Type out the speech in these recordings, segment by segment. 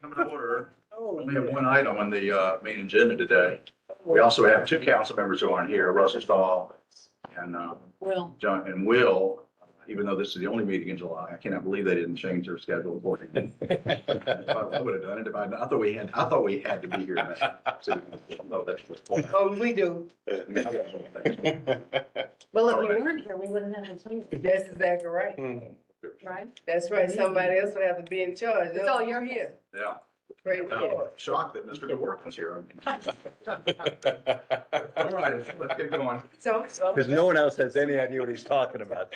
Coming to order. We only have one item on the main agenda today. We also have two council members who aren't here, Russell Stahl and Will. John and Will, even though this is the only meeting in July. I cannot believe they didn't change their schedule. I would have done it if I thought we had to be here. No, that's what's. Oh, we do. Well, if All you right. weren't here, we wouldn't have a change, That's exactly right. right? That's right. Somebody else would have to be in charge. It's all your here. Yeah. Praise the Lord. Shocked that Mr. DeWort was here. All right, let's get going. So, Because no one else has any idea what he's talking about.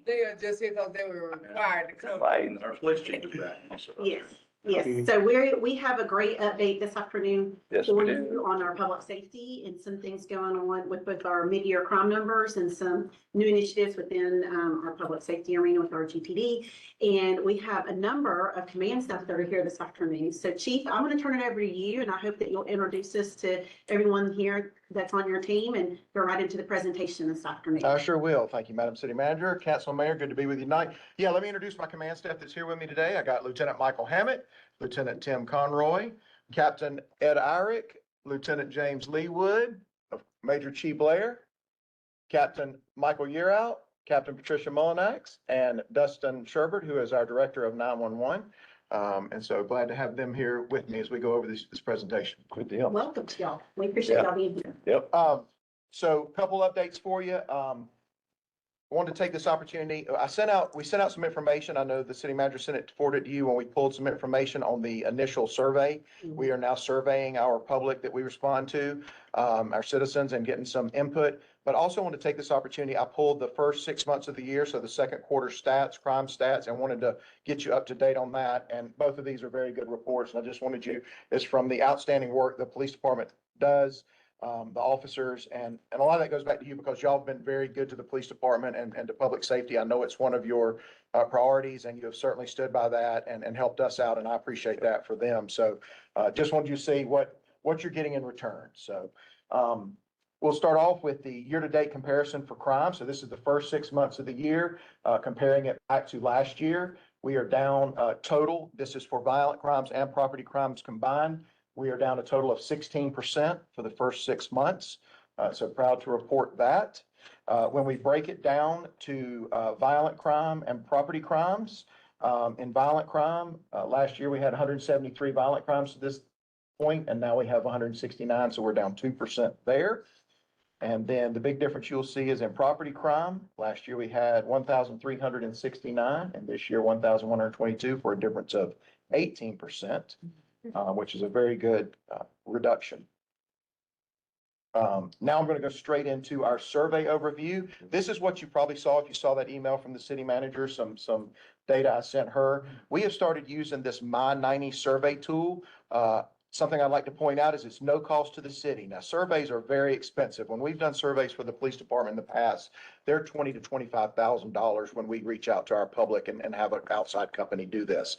they are just here because they were required to come. And our police chief is back also. Yes, yes. So we have a great update this afternoon Yes, for we do. you on our public safety and some things going on with both our mid-year crime numbers and some new initiatives within our public safety arena with our GPD. And we have a number of command staff that are here this afternoon. So Chief, I'm going to turn it over to you, and I hope that you'll introduce us to everyone here that's on your team and go right into the presentation this afternoon. I sure will. Thank you, Madam City Manager, Council Mayor. Good to be with you tonight. Yeah, let me introduce my command staff that's here with me today. I got Lieutenant Michael Hammett, Lieutenant Tim Conroy, Captain Ed Irick, Lieutenant James Leewood, Major Chi Blair, Captain Michael Yearout, Captain Patricia Mullinax, and Dustin Sherbert, who is our Director of 911. And so glad to have them here with me as we go over this presentation. Good deal. Welcome to y'all. We appreciate Yeah. y'all being here. Yep. So a couple updates for you. I wanted to take this opportunity. We sent out some information. I know the city manager forwarded it to you when we pulled some information on the initial survey. We are now surveying our public that we respond to, our citizens, and getting some input. But also want to take this opportunity. I pulled the first 6 months of the year, so the second quarter stats, crime stats, and wanted to get you up to date on that. And both of these are very good reports. And I just wanted you, it's from the outstanding work the police department does, the officers, and a lot of that goes back to you because y'all have been very good to the police department and to public safety. I know it's one of your priorities, and you have certainly stood by that and helped us out, and I appreciate that for them. So just wanted you to see what you're getting in return. So we'll start off with the year-to-date comparison for crime. So this is the first 6 months of the year, comparing it back to last year. We are down total. This is for violent crimes and property crimes combined. We are down a total of 16% for the first 6 months. So proud to report that. When we break it down to violent crime and property crimes, in violent crime, last year we had 173 violent crimes to this point, and now we have 169, so we're down 2% there. And then the big difference you'll see is in property crime. Last year we had 1,369, and this year 1,122, for a difference of 18%. Which is a very good reduction. Now I'm going to go straight into our survey overview. This is what you probably saw if you saw that email from the city manager, some data I sent her. We have started using this My 90 survey tool. Something I'd like to point out is it's no cost to the city. Now, surveys are very expensive. When we've done surveys for the police department in the past, they're $20,000 to $25,000 when we reach out to our public and have an outside company do this.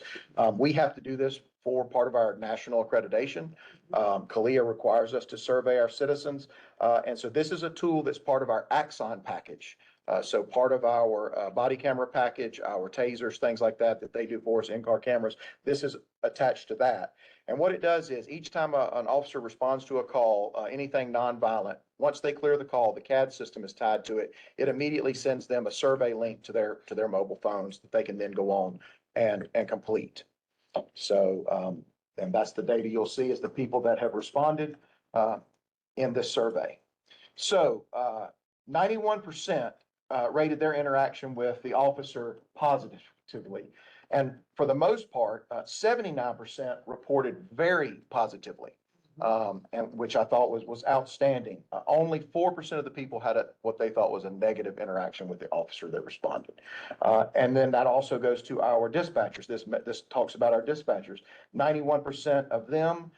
We have to do this for part of our national accreditation. CALEA requires us to survey our citizens. And so this is a tool that's part of our Axon package. So part of our body camera package, our tasers, things like that they do for us, in-car cameras, this is attached to that. And what it does is each time an officer responds to a call, anything nonviolent, once they clear the call, the CAD system is tied to it. It immediately sends them a survey link to their mobile phones that they can then go on and complete. So, and that's the data you'll see is the people that have responded in this survey. So 91% rated their interaction with the officer positively. And for the most part, 79% reported very positively, and which I thought was outstanding. Only 4% of the people had what they thought was a negative interaction with the officer that responded. And then that also goes to our dispatchers. This talks about our dispatchers. 91% of them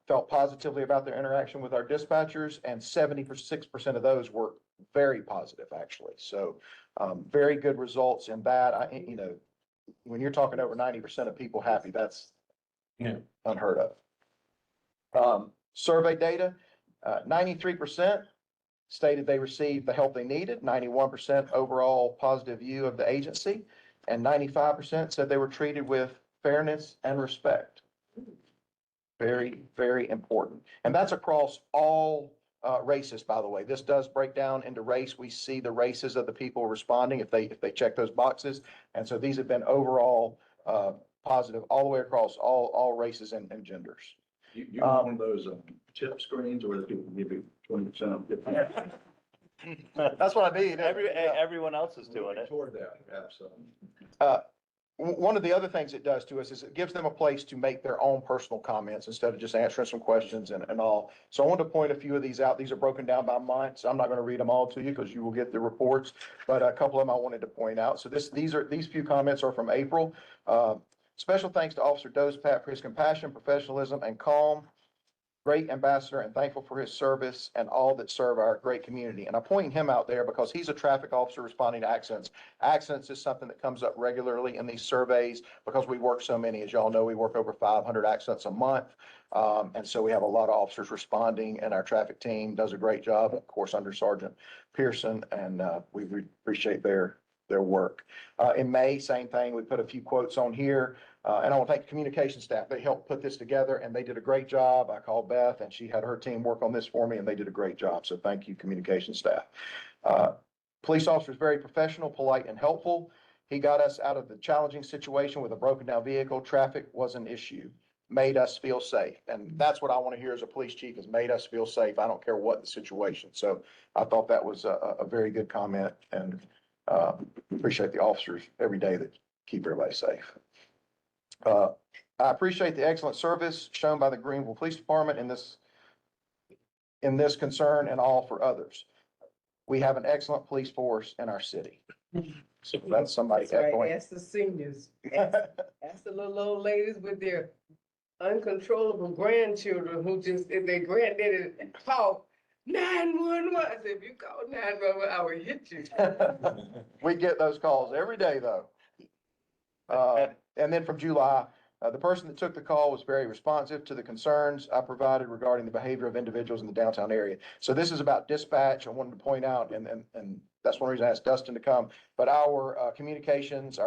felt positively about their interaction with our dispatchers, and 76% of those were very positive, actually. So very good results in that. When you're talking over 90% of people happy, that's unheard of. Survey data, 93% stated they received the help they needed, 91% overall positive view of the agency, and 95% said they were treated with fairness and respect. Very, very important. And that's across all races, by the way. This does break down into race. We see the races of the people responding if they check those boxes. And so these have been overall positive all the way across all races and genders. You want one of those tip screens where the people give you 20% of tip? That's what I need. Everyone else is doing it. Toward that, perhaps. One of the other things it does to us is it gives them a place to make their own personal comments instead of just answering some questions and all. So I wanted to point a few of these out. These are broken down by months. I'm not going to read them all to you because you will get the reports, but a couple of them I wanted to point out. So these few comments are from April. Special thanks to Officer Dozpat for his compassion, professionalism, and calm. Great ambassador and thankful for his service and all that serve our great community. And I'm pointing him out there because he's a traffic officer responding to accidents. Accidents is something that comes up regularly in these surveys because we work so many. As y'all know, we work over 500 accidents a month. And so we have a lot of officers responding and our traffic team does a great job, of course, under Sergeant Pearson, and we appreciate their work. In May, same thing. We put a few quotes on here. And I want to thank the communication staff. They helped put this together and they did a great job. I called Beth and she had her team work on this for me and they did a great job. So thank you, communication staff. Police officer is very professional, polite, and helpful. He got us out of the challenging situation with a broken down vehicle. Traffic was an issue, made us feel safe. And that's what I want to hear as a police chief, is made us feel safe. I don't care what the situation. So I thought that was a very good comment, and appreciate the officers every day that keep everybody safe. I appreciate the excellent service shown by the Greenville Police Department in this concern and all for others. We have an excellent police force in our city. So that's somebody That's right. echoing. Ask the seniors. Ask the little old ladies with their uncontrollable grandchildren who just, if their granddaddy called 911, I said, if you call 911, I will hit you. We get those calls every day, though. And then from July, the person that took the call was very responsive to the concerns I provided regarding the behavior of individuals in the downtown area. So this is about dispatch. I wanted to point out, and that's one reason I asked Dustin to come, but our communications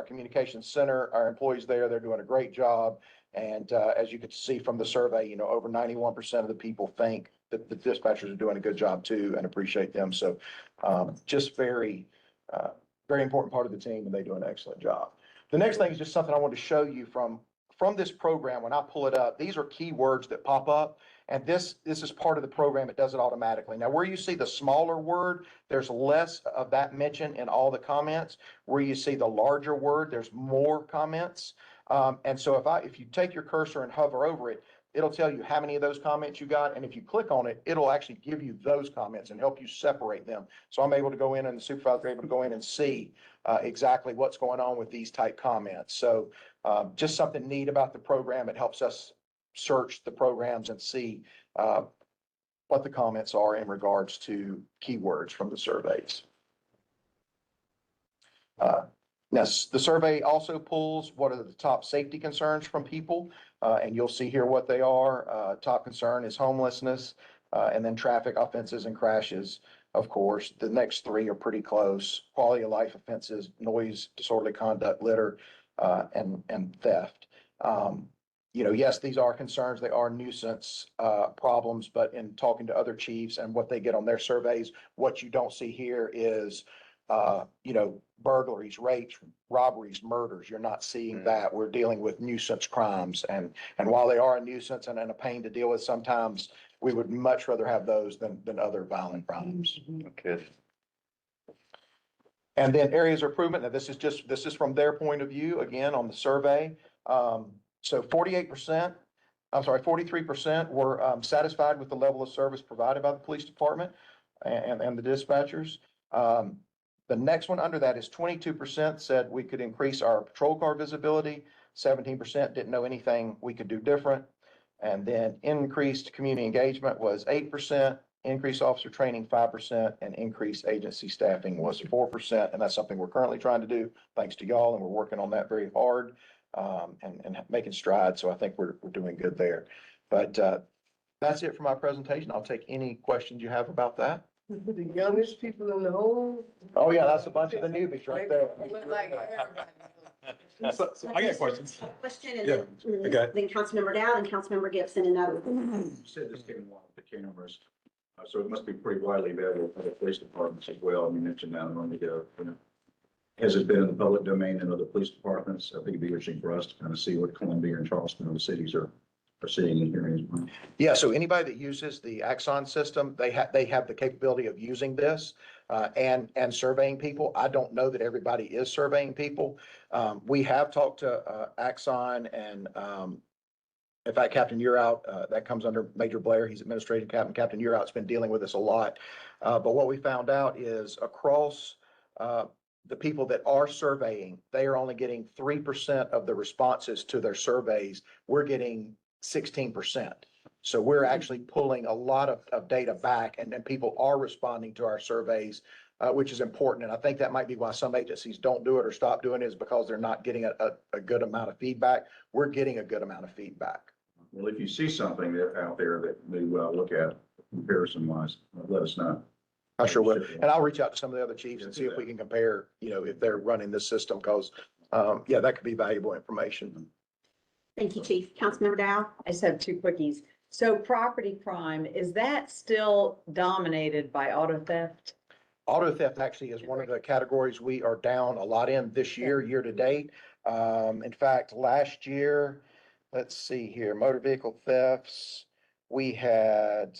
center, our employees there, they're doing a great job. And as you could see from the survey, over 91% of the people think that the dispatchers are doing a good job too, and appreciate them. So just very important part of the team, and they do an excellent job. The next thing is just something I want to show you from this program. When I pull it up, these are keywords that pop up, and this is part of the program. It does it automatically. Now, where you see the smaller word, there's less of that mentioned in all the comments. Where you see the larger word, there's more comments. And so if you take your cursor and hover over it, it'll tell you how many of those comments you got. And if you click on it, it'll actually give you those comments and help you separate them. So I'm able to go in, and the supervisor able to go in and see exactly what's going on with these type comments. So just something neat about the program. It helps us search the programs and see what the comments are in regards to keywords from the surveys. Now, the survey also pulls what are the top safety concerns from people, and you'll see here what they are. Top concern is homelessness, and then traffic offenses and crashes. Of course, the next three are pretty close: quality of life offenses, noise, disorderly conduct, litter, and theft. Yes, these are concerns. They are nuisance problems, but in talking to other chiefs and what they get on their surveys, what you don't see here is burglaries, rapes, robberies, murders. You're not seeing that. We're dealing with nuisance crimes. And while they are a nuisance and a pain to deal with, sometimes we would much rather have those than other violent crimes. Okay. And then areas of improvement. Now, this is from their point of view, again, on the survey. So 43% were satisfied with the level of service provided by the police department and the dispatchers. The next one under that is 22% said we could increase our patrol car visibility. 17% didn't know anything we could do different. And then increased community engagement was 8%, increased officer training 5%, and increased agency staffing was 4%. And that's something we're currently trying to do, thanks to y'all, and we're working on that very hard and making strides. So I think we're doing good there. But that's it for my presentation. I'll take any questions you have about that. The youngest people in the whole. Oh, yeah, that's a bunch of the newbies right there. Look like everybody. So I got questions. Question and Yeah, then, okay. then Councilmember Dow and Councilmember Gibson and others. You said this came along with the cameras, so it must be pretty widely available for the police departments as well. You mentioned that a moment ago. Has it been in the public domain in other police departments? I think it'd be interesting for us to kind of see what Columbia and Charleston, other cities are seeing and hearing as well. Yeah, so anybody that uses the Axon system, they have the capability of using this and surveying people. I don't know that everybody is surveying people. We have talked to Axon and in fact, Captain Yearout, that comes under Major Blair. He's administrative captain. Captain Yearout's been dealing with this a lot. But what we found out is across the people that are surveying, they are only getting 3% of the responses to their surveys. We're getting 16%. So we're actually pulling a lot of data back, and then people are responding to our surveys, which is important. And I think that might be why some agencies don't do it or stop doing it, is because they're not getting a good amount of feedback. We're getting a good amount of feedback. Well, if you see something that out there that you look at comparison wise, let us know. I sure will. And I'll reach out to some of the other chiefs and see if we can compare, if they're running this system, because, yeah, that could be valuable information. Thank you, Chief. Councilmember Dow? I just have two quickies. So property crime, is that still dominated by auto theft? Auto theft actually is one of the categories we are down a lot in this year, year to date. In fact, last year, let's see here, motor vehicle thefts, we had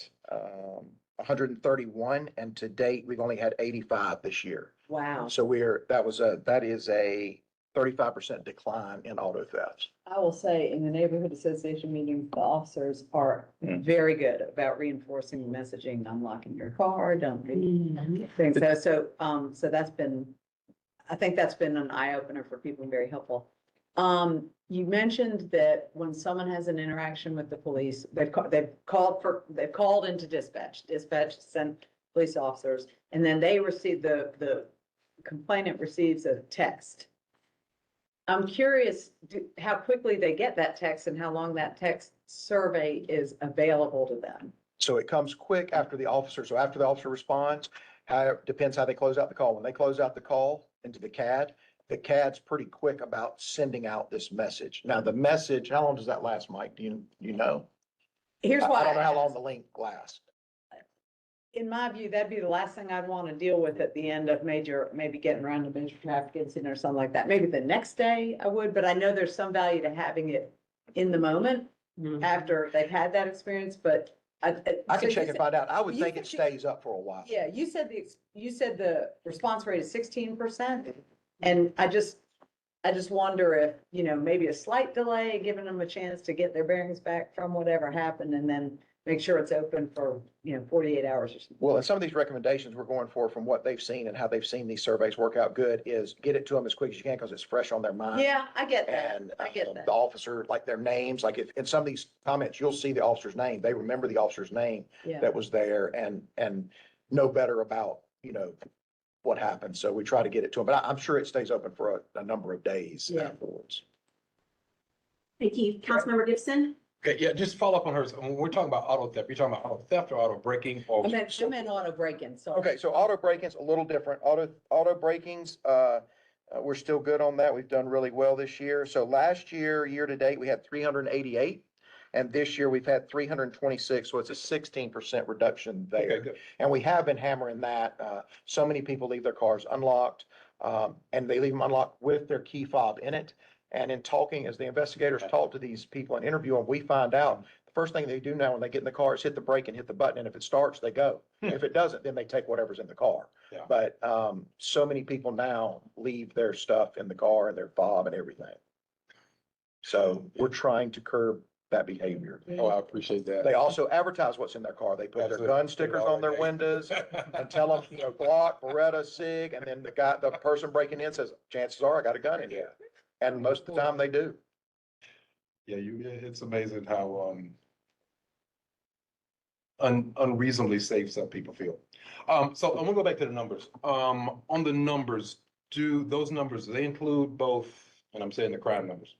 131, and to date, we've only had 85 this year. Wow. So that is a 35% decline in auto thefts. I will say, in the neighborhood association meetings, the officers are very good about reinforcing the messaging, unlocking your car, don't do things. So that's been, I think that's been an eye opener for people and very helpful. You mentioned that when someone has an interaction with the police, they've called into dispatch sent police officers, and then they receive, the complainant receives a text. I'm curious how quickly they get that text and how long that text survey is available to them. So it comes quick after the officer. So after the officer responds, depends how they close out the call. When they close out the call into the CAD's pretty quick about sending out this message. Now, the message, how long does that last, Mike? Do you know? Here's why I don't know how long asked. the link lasts. In my view, that'd be the last thing I'd want to deal with at the end of maybe getting around to major traffic incident or something like that. Maybe the next day I would, but I know there's some value to having it in the moment after they've had that experience, but I can check and and find out. I would you think can it check- stays up for a while. Yeah, you said the response rate is 16%. And I just wonder if, maybe a slight delay, giving them a chance to get their bearings back from whatever happened, and then make sure it's open for, 48 hours or something. Well, and some of these recommendations we're going for from what they've seen and how they've seen these surveys work out good is get it to them as quick as you can because it's fresh on their mind. Yeah, I get that. And I get that. the officer, like their names, like if in some of these comments, you'll see the officer's name. They remember the officer's name Yeah. that was there and know better about, what happened. So we try to get it to them, but I'm sure it stays open for a number of days Yeah. afterwards. Thank you. Councilmember Gibson? Okay, yeah, just follow up on hers. When we're talking about auto theft, you're talking about auto theft or auto breaking or? I meant auto break-in, sorry. Okay, so auto break-ins, a little different. Auto break-ins, we're still good on that. We've done really well this year. So last year, year to date, we had 388. And this year we've had 326, so it's a 16% reduction Okay, there. good. And we have been hammering that. So many people leave their cars unlocked, and they leave them unlocked with their key fob in it. And in talking, as the investigators talk to these people and interview them, we find out the first thing they do now when they get in the car is hit the brake and hit the button. And if it starts, they go. If it doesn't, then they take whatever's in the car. Yeah. But so many people now leave their stuff in the car and their fob and everything. So we're trying to curb that behavior. Oh, I appreciate that. They also advertise what's in their car. They put their Absolutely. gun stickers on their windows and tell them, Glock, Beretta, SIG, and then the person breaking in says, chances are I got a gun in here. And most of the time they do. Yeah, it's amazing how, unreasonably safe some people feel. So I'm gonna go back to the numbers. On the numbers, do they include both, and I'm saying the crime numbers?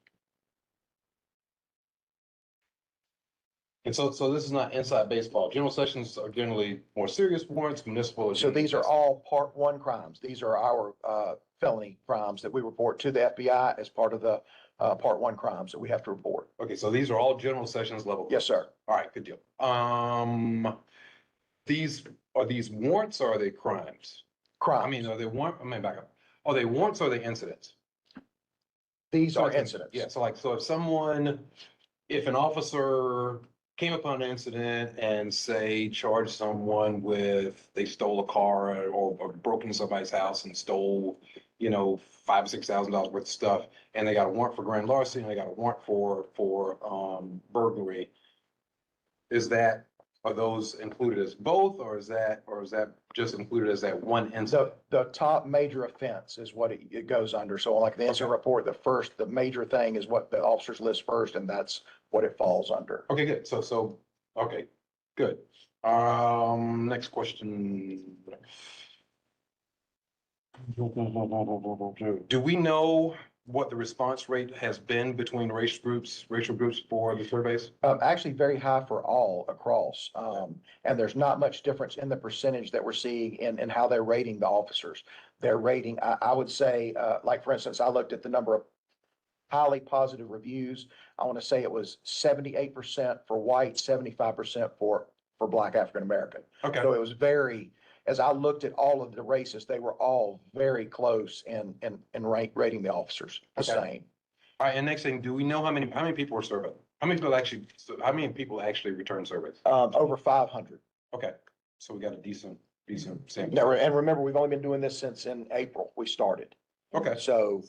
And so this is not inside baseball. General sessions are generally more serious warrants, municipal. is So these are just- all part one crimes. These are our felony crimes that we report to the FBI as part of the part one crimes that we have to report. Okay, so these are all general sessions level? Yes, sir. All right, good deal. Are these warrants or are they crimes? I mean, Crimes. are they warrant, I mean, back up. Are they warrants or are they incidents? These are So incidents. Yeah, so like, so if an officer came upon an incident and say charged someone with, they stole a car or broke into somebody's house and stole, $5,000 or $6,000 worth of stuff, and they got a warrant for grand larceny, and they got a warrant for burglary. Are those included as both, or is that just included as that one incident? The top major offense is what it goes under. So like the incident report, the major thing is what the officers list first, and that's what it falls under. Okay, good. Okay, good. Next question. Do we know what the response rate has been between racial groups for the surveys? Actually very high for all across. And there's not much difference in the percentage that we're seeing in how they're rating the officers. They're rating, I would say, like, for instance, I looked at the number of highly positive reviews. I want to say it was 78% for white, 75% for Black African American. Okay, So it was as I looked at all of the races, they were all very close in rating the officers the Okay. same. all right, and next thing, do we know how many people were surveyed? How many people actually return surveys? Over 500. Okay, so we got a decent sample. Now, and remember, we've only been doing this since in April we started. Okay, So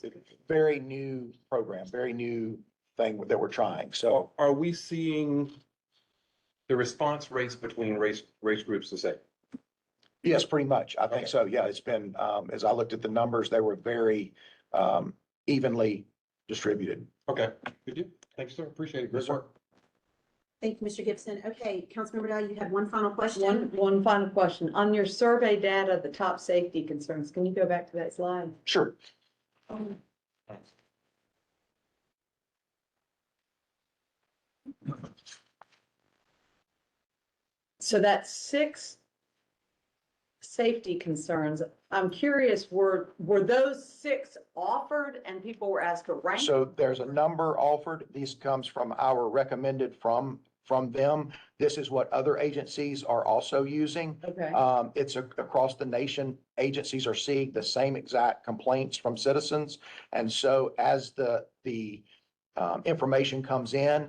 very new program, very new thing that we're trying. So are we seeing the response rates between race groups the same? yes, pretty much. I think Okay. so. Yeah, it's been, as I looked at the numbers, they were very evenly distributed. Okay, good deal. Thanks, sir. Appreciate it. Great Yes, sir. work. Thank you, Mr. Gibson. Okay, Councilmember Dow, you had one final question? One final question. On your survey data, the top safety concerns, can you go back to that slide? Sure. So that's 6 safety concerns. I'm curious, were those 6 offered and people were asked to rank? So there's a number offered. These comes from our recommended from them. This is what other agencies are also using. Okay, It's across the nation. Agencies are seeing the same exact complaints from citizens. And so as the information comes in,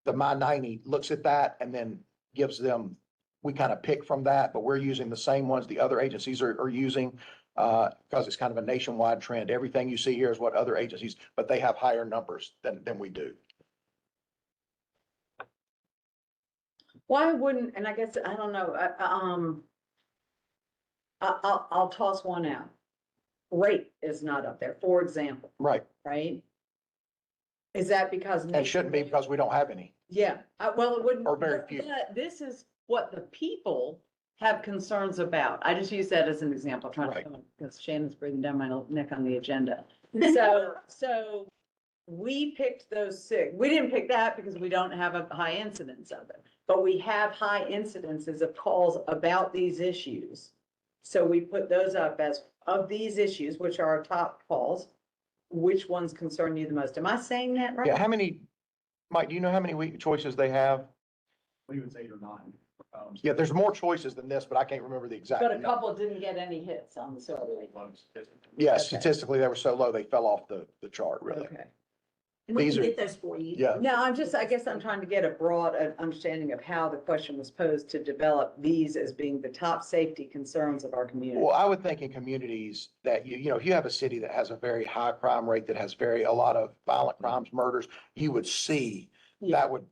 the My90 looks at that and then gives them, we kind of pick from that, but we're using the same ones the other agencies are using because it's kind of a nationwide trend. Everything you see here is what other agencies, but they have higher numbers than we do. why wouldn't, and I guess, I don't know, I'll toss one out. Rate is not up there, for example, Right. right? Is that because? And shouldn't be because we don't have any. Yeah, well, it wouldn't. Or very few. But this is what the people have concerns about. I just use that as an example, trying Right. to, because Shannon's breathing down my neck on the agenda. So we picked those 6. We didn't pick that because we don't have a high incidence of it, but we have high incidences of calls about these issues. So we put those up as, of these issues, which are our top calls, which ones concern you the most? Am I saying that right? Yeah, how many, Mike, do you know how many week choices they have? I believe it's 8 or 9. Yeah, there's more choices than this, but I can't remember the exact. But a number. couple didn't get any hits on the survey. Yeah, Okay. statistically, they were so low, they fell off the chart, really. Okay. And we These can are- get those for you. Yeah. No, I guess I'm trying to get a broad understanding of how the question was posed to develop these as being the top safety concerns of our community. Well, I would think in communities that if you have a city that has a very high crime rate, that has a lot of violent crimes, murders, you would see Yeah. that would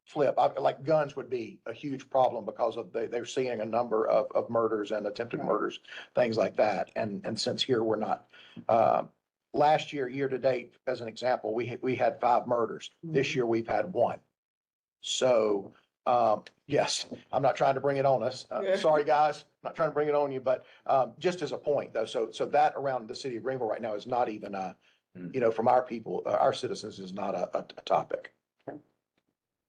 flip. Like guns would be a huge problem because of they're seeing a number of murders and attempted Right. murders, things like that. And since here we're not, last year to date, as an example, we had 5 murders. This year we've had 1. So, yes, I'm not trying to bring it on us. Yeah. Sorry, guys, not trying to bring it on you, but, just as a point though, so that around the city of Greenville right now is not even from our people, our citizens is not a topic.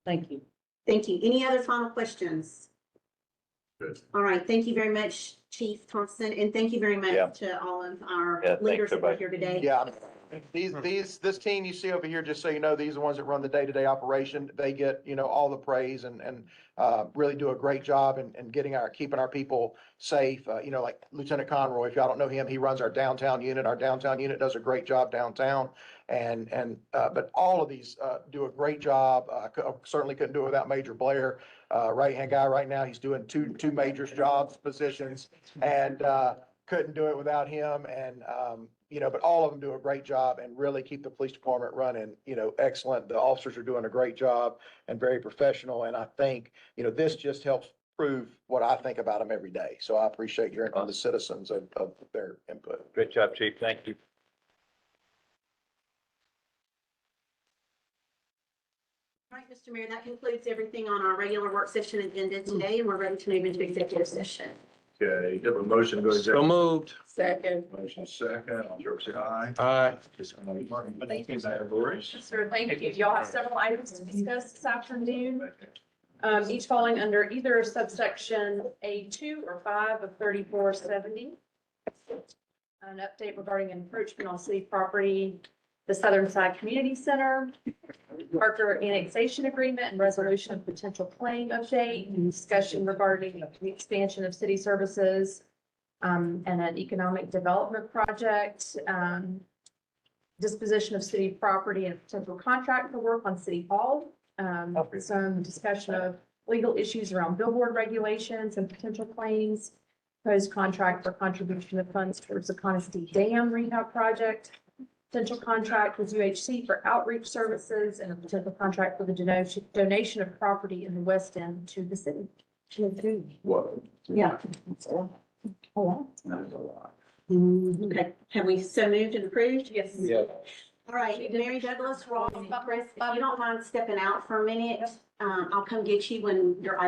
Thank you. Thank you. Any other final questions? Good. All right, thank you very much, Chief Thompson, and thank you very Yeah. much to all of our Yeah, thanks, leaders that were everybody. here today. Yeah, this team you see over here, just so you know, these are the ones that run the day-to-day operation. They get, all the praise and really do a great job in keeping our people safe. Like Lieutenant Conroy, if y'all don't know him, he runs our downtown unit. Our downtown unit does a great job downtown. But all of these do a great job. I certainly couldn't do it without Major Blair. Right-hand guy right now, he's doing two major jobs, positions, and couldn't do it without him. And, but all of them do a great job and really keep the police department running, excellent. The officers are doing a great job and very professional. And I think, this just helps prove what I think about them every day. So I appreciate hearing from the citizens of their input. Great job, Chief. Thank you. All right, Mr. Mayor, that concludes everything on our regular work session agenda today, and we're ready to move into executive session. Okay, you have a motion to go to So executive. moved. Second. Motion second, all in favor, say aye. Aye. Thank you, Madam Boris. Sir, thank you. Y'all have several items to discuss this afternoon, each falling under either subsection A2 or 5 of 3470. An update regarding encroachment on city property, the Southern Side Community Center, Parker annexation agreement and resolution of potential claim update, and discussion regarding the expansion of city services, and an economic development project, disposition of city property and potential contract for work on City Hall. Some discussion of legal issues around billboard regulations and potential claims, proposed contract for contribution of funds towards the Coniston Dam rehab project, potential contract with UHC for outreach services, and a potential contract for the donation of property in the West End to the city. Whoa. Yeah. That's a lot. That is a lot. Okay, have we so moved and approved? Yes. Yeah. All right, Mary Douglas, Ross, Chris, if you don't mind stepping out for a minute, I'll come get you when your item